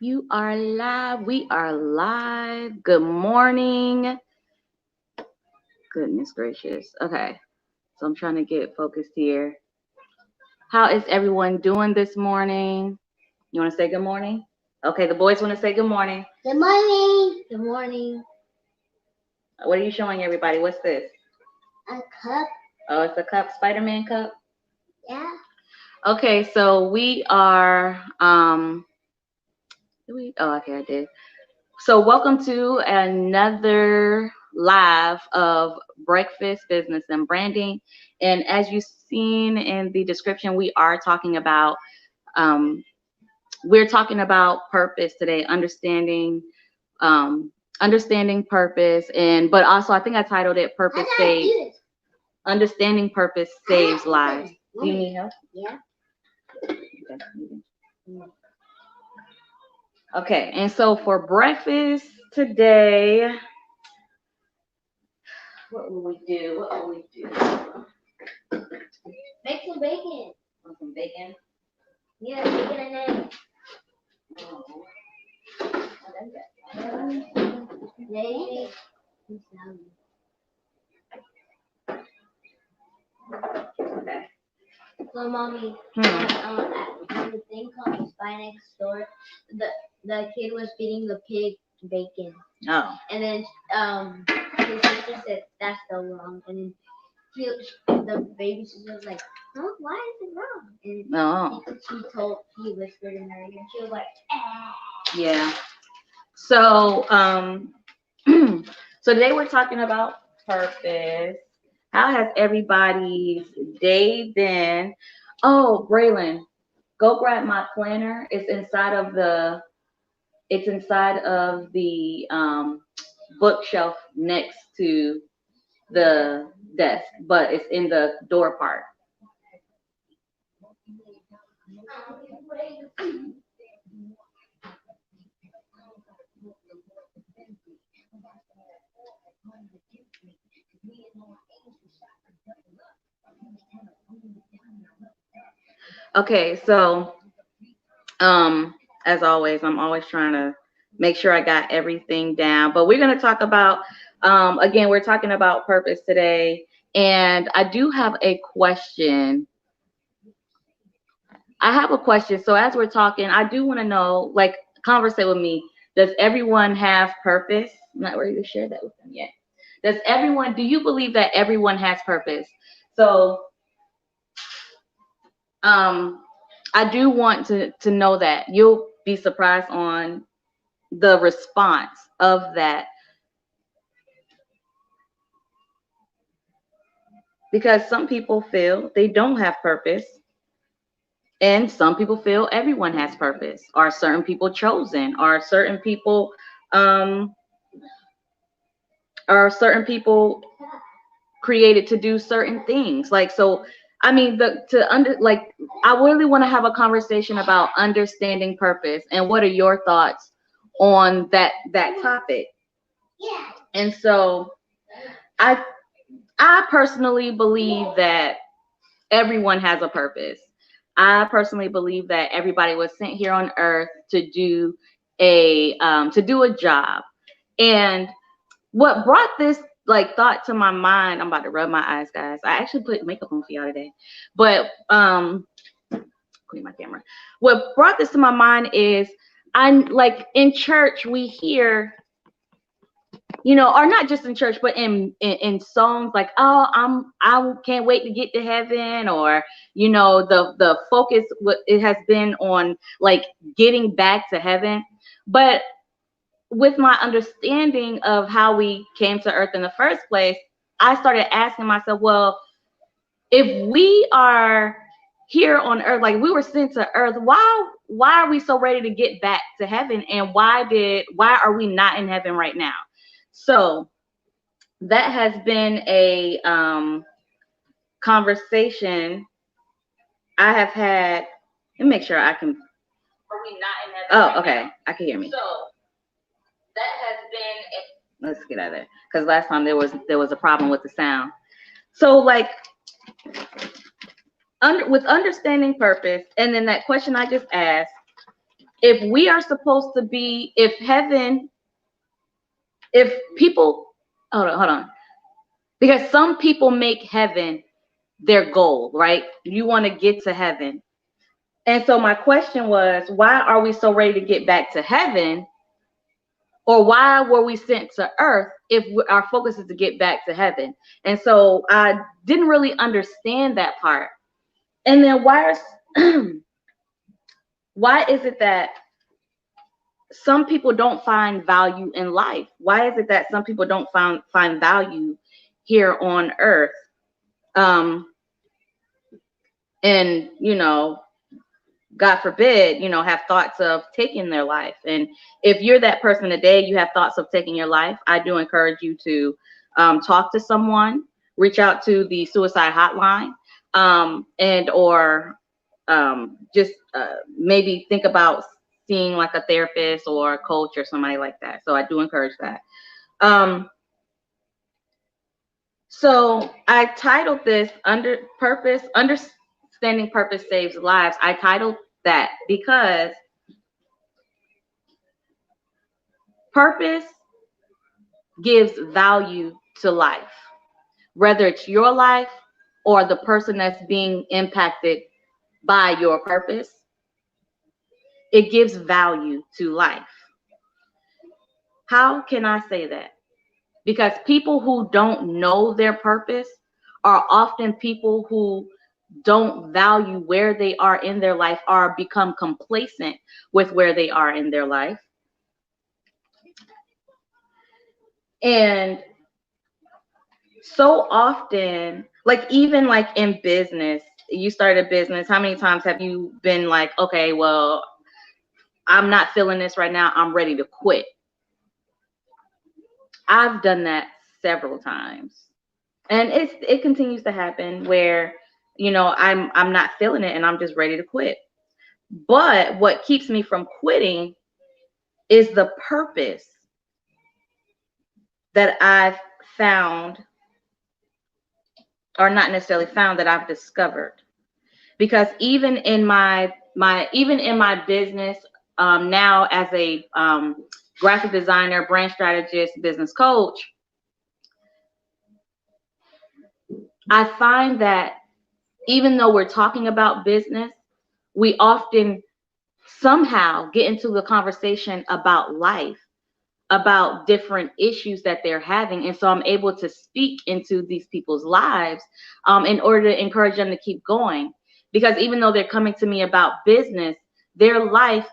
You are live. We are live. Good morning. Goodness gracious. Okay. So I'm trying to get focused here. How is everyone doing this morning? You want to say good morning? Okay, the boys want to say good morning. Good morning. Good morning. What are you showing everybody? What's this? A cup. Oh, it's a cup, Spider-Man cup. Yeah. Okay, so we are okay, I did. So, welcome to another live of Breakfast Business and Branding. And as you've seen in the description, um, we're talking about purpose today, um, understanding purpose, and but also I think I titled it "Purpose Saves." Understanding purpose saves lives. Do you need help? Yeah. Okay, and so for breakfast today, what will we do? What will we do? Make some bacon. Want some bacon? Yeah, bacon and eggs. Oh. Maybe. Okay. So, mommy, Hmm. when the thing comes by next door, the kid was feeding the pig bacon, Oh. and then his sister said that's so wrong, and then the baby sister was like, "Huh? Why is it wrong?" And Oh. he whispered in her ear, and she was like, "Ah." Yeah. So so today we're talking about purpose. How has everybody's day been? Oh, Braylon, go grab my planner. It's inside of the bookshelf next to the desk, but it's in the door part. Okay, so as always, I'm always trying to make sure I got everything down. But we're going to talk about, again, we're talking about purpose today. And I do have a question. I have a question. So as we're talking, I do want to know, like, conversate with me. Does everyone have purpose? I'm not ready to share that with them yet. Do you believe that everyone has purpose? So um, I do want to know that. You'll be surprised on the response of that, because some people feel they don't have purpose and some people feel everyone has purpose. Are certain people chosen? Um are certain people created to do certain things? Like, so I mean, the to under like I really want to have a conversation about understanding purpose, and what are your thoughts on that topic. And so i I personally believe that everyone has a purpose. I personally believe that everybody was sent here on earth to do a job. And what brought this like thought to my mind, I'm about to rub my eyes, guys. I actually put makeup on for y'all today. But clean my camera. What brought this to my mind is I'm like in church we hear, or not just in church, but in songs like, oh, I can't wait to get to heaven, or the focus it has been on like getting back to heaven. But with my understanding of how we came to earth in the first place, I started asking myself, well, if we are here on earth, like we were sent to earth, why are we so ready to get back to heaven, and why are we not in heaven right now? So that has been a conversation I have had. Let me make sure I can. Are we not in heaven? Oh, right okay. Now? I can hear me. So that has been. Let's get out of there, because last time there was a problem with the sound. So like with understanding purpose, and then that question I just asked, if we are supposed to be, if heaven, if people, hold on, because some people make heaven their goal, right? You want to get to heaven. And so my question was, why are we so ready to get back to heaven? Or why were we sent to earth if our focus is to get back to heaven? And so I didn't really understand that part. And then why is it that some people don't find value in life? Why is it that some people don't find value here on earth? And God forbid, have thoughts of taking their life. And if you're that person today, you have thoughts of taking your life, I do encourage you to talk to someone, reach out to the suicide hotline, and or just maybe think about seeing like a therapist or a coach or somebody like that. So I do encourage that. So I titled this Understanding Purpose Saves Lives. I titled that because purpose gives value to life, whether it's your life or the person that's being impacted by your purpose. It gives value to life. How can I say that? Because people who don't know their purpose are often people who don't value where they are in their life or become complacent with where they are in their life. And so often, like even like in business, you start a business, how many times have you been like, okay, well, I'm not feeling this right now, I'm ready to quit? I've done that several times. And it continues to happen where, I'm not feeling it and I'm just ready to quit. But what keeps me from quitting is the purpose that I've found, or not necessarily found, that I've discovered. Because even in my business, now as a graphic designer, brand strategist, business coach, I find that even though we're talking about business, we often somehow get into the conversation about life, about different issues that they're having. And so I'm able to speak into these people's lives in order to encourage them to keep going. Because even though they're coming to me about business, their life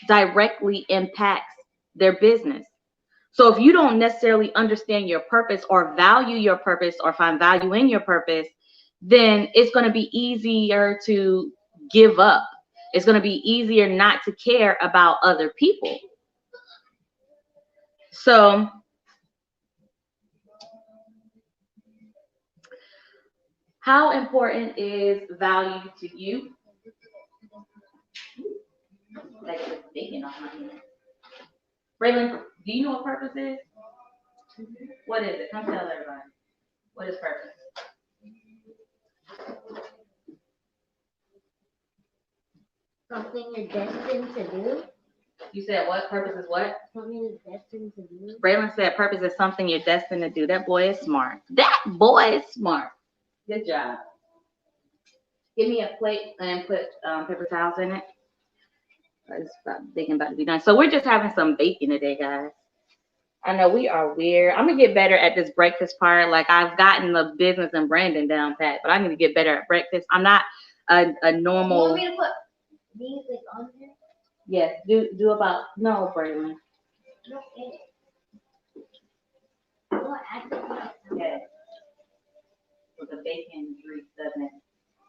directly impacts their business. So if you don't necessarily understand your purpose or value your purpose or find value in your purpose, then it's going to be easier to give up. It's going to be easier not to care about other people. So how important is value to you? Braylon, do you know what purpose is? What is it? Come tell everybody. What is purpose? Something you're destined to do. You said what? Purpose is what? Something you're destined to do. Braylon said purpose is something you're destined to do. That boy is smart. That boy is smart. Good job. Give me a plate and put paper towels in it. It's baking about to be done. So we're just having some bacon today, guys. I know we are weird. I'm gonna get better at this breakfast part. Like I've gotten the business and branding down pat, but I need to get better at breakfast. I'm not a normal. You want me to put these like on here? Yes. Do about no, Braylon. Okay. So the bacon grease doesn't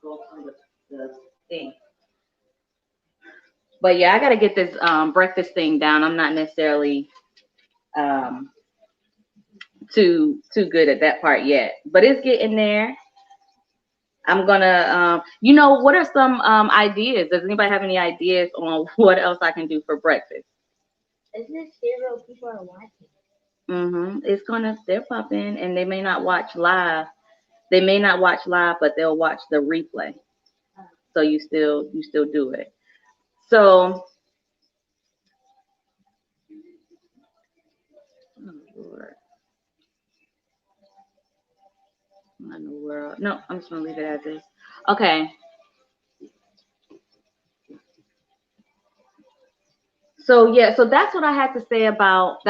go through the thing. But yeah, I gotta get this breakfast thing down. I'm not necessarily too good at that part yet, but it's getting there. I'm gonna what are some ideas? Does anybody have any ideas on what else I can do for breakfast? Isn't it zero people are watching? They're popping, and they may not watch live. They may not watch live, but they'll watch the replay. So you still do it. So Not in the world. No, I'm just gonna leave it as is. Okay. So yeah, so that's what I had to say about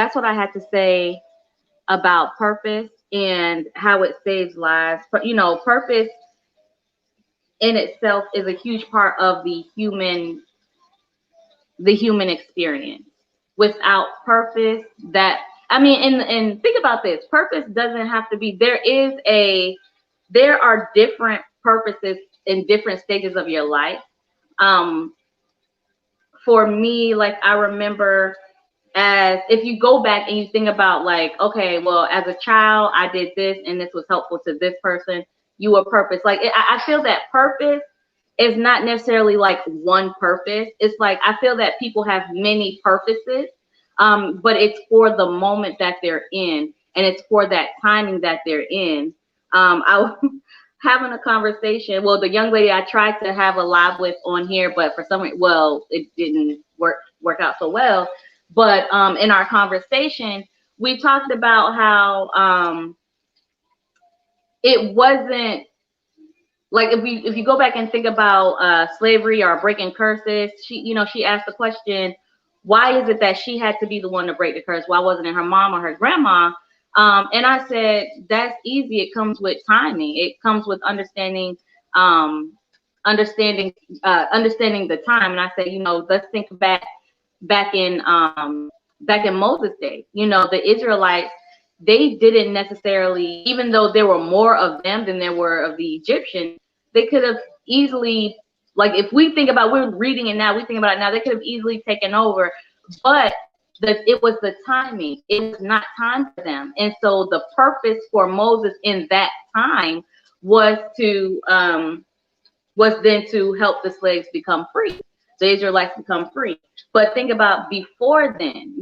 purpose and how it saves lives. But you know, purpose in itself is a huge part of the human experience. Without purpose, that I mean, and think about this. Purpose doesn't have to be there are different purposes in different stages of your life. Um, for me, like I remember as if you go back and you think about like, okay, well, as a child, I did this and this was helpful to this person. You were purpose. Like I feel that purpose is not necessarily like one purpose. It's like I feel that people have many purposes, but it's for the moment that they're in, and it's for that timing that they're in. I was having a conversation. Well, the young lady I tried to have a live with on here, but for some reason, well, it didn't work out so well. But in our conversation, we talked about how it wasn't like if you go back and think about slavery or breaking curses, she asked the question, why is it that she had to be the one to break the curse? Why wasn't it her mom or her grandma? And I said, that's easy. It comes with timing. It comes with understanding understanding the time. And I said, let's think back in Moses' day. The Israelites, they didn't necessarily, even though there were more of them than there were of the Egyptians, they could have easily, like if we think about, we're reading it now, we think about it now, they could have easily taken over, but it was the timing. It was not time for them. And so the purpose for Moses in that time was then to help the slaves become free, the Israelites become free. But think about before then,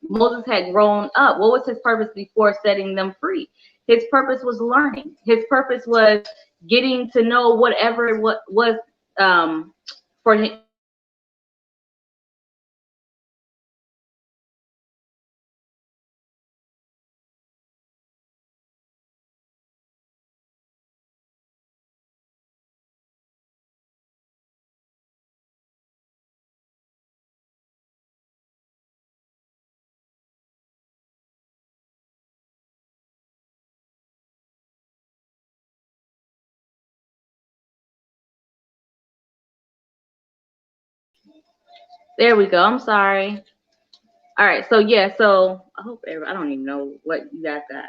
Moses had grown up. What was his purpose before setting them free? His purpose was learning. His purpose was getting to know whatever it was for him. There we go. I'm sorry. All right. So yeah. So I hope I don't even know what you guys got.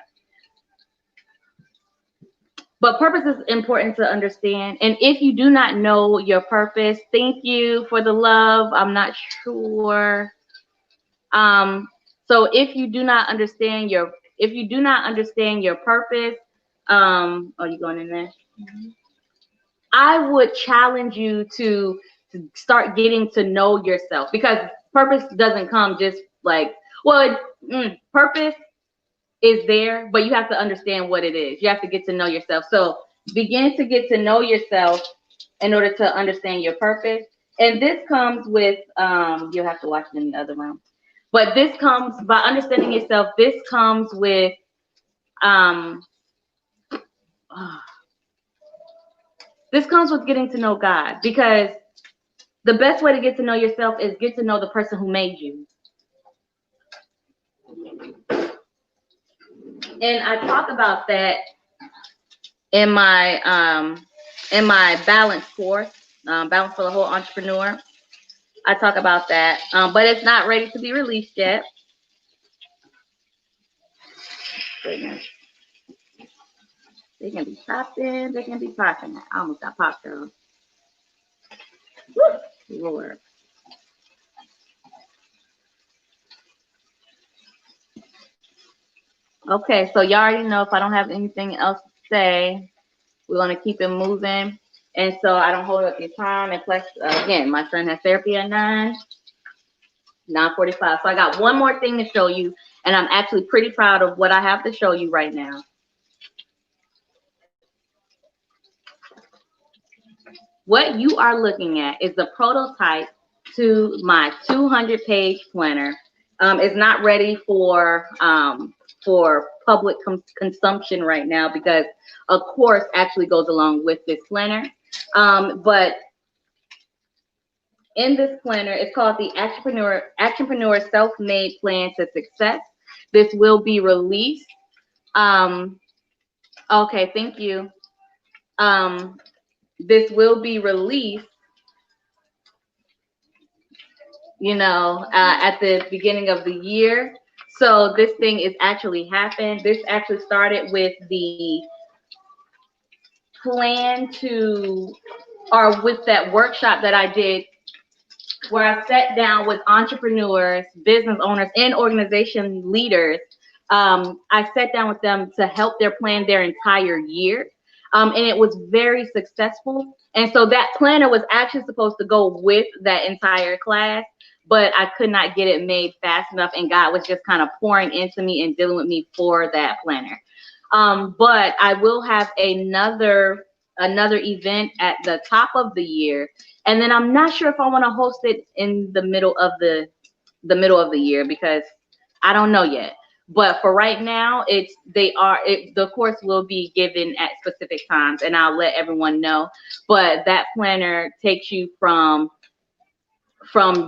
But purpose is important to understand. And if you do not know your purpose, thank you for the love. I'm not sure. So if you do not understand your purpose, are you going in there? Mm-hmm. I would challenge you to start getting to know yourself, because purpose doesn't come just like, purpose is there, but you have to understand what it is. You have to get to know yourself. So begin to get to know yourself in order to understand your purpose. And this comes with, you'll have to watch it in the other room. But this comes by understanding yourself. This comes with, getting to know God, because the best way to get to know yourself is get to know the person who made you. And I talk about that in my balance course, Balance for the Whole Entrepreneur. I talk about that, but it's not ready to be released yet. Goodness. They can be popped in, they can be popping. I almost got popped though. Lord. Okay, so y'all already know if I don't have anything else to say, we're going to keep it moving. And so I don't hold up your time. And plus, again, my son has therapy at 9:45. So I got one more thing to show you. And I'm actually pretty proud of what I have to show you right now. What you are looking at is the prototype to my 200-page planner. It's not ready for for public consumption right now because a course actually goes along with this planner. But in this planner, it's called the Entrepreneur Self-Made Plan to Success. This will be released. Okay, thank you. This will be released, at the beginning of the year. So this thing is actually happened. This actually started with the plan to, or with that workshop that I did where I sat down with entrepreneurs, business owners, and organization leaders. I sat down with them to help them plan their entire year. And it was very successful. And so that planner was actually supposed to go with that entire class, but I could not get it made fast enough. And God was just kind of pouring into me and dealing with me for that planner. But I will have another event at the top of the year, and then I'm not sure if I want to host it in the middle of the year because I don't know yet. But for right now, the course will be given at specific times, and I'll let everyone know. But that planner takes you from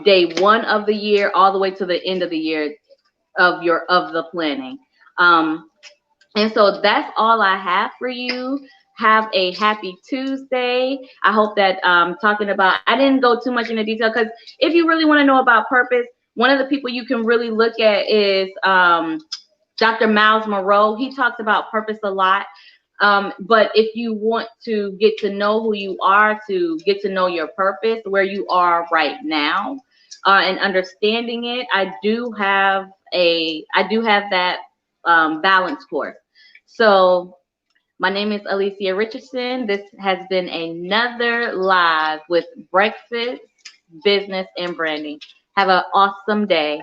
day one of the year all the way to the end of the year of the planning. And so that's all I have for you. Have a happy Tuesday. I hope that talking about, I didn't go too much into detail because if you really want to know about purpose, one of the people you can really look at is Dr. Miles Monroe. He talks about purpose a lot. But if you want to get to know who you are, to get to know your purpose, where you are right now, and understanding it, I do have that balance course. So my name is Alicia Richardson. This has been another live with Breakfast, Business, and Branding. Have an awesome day.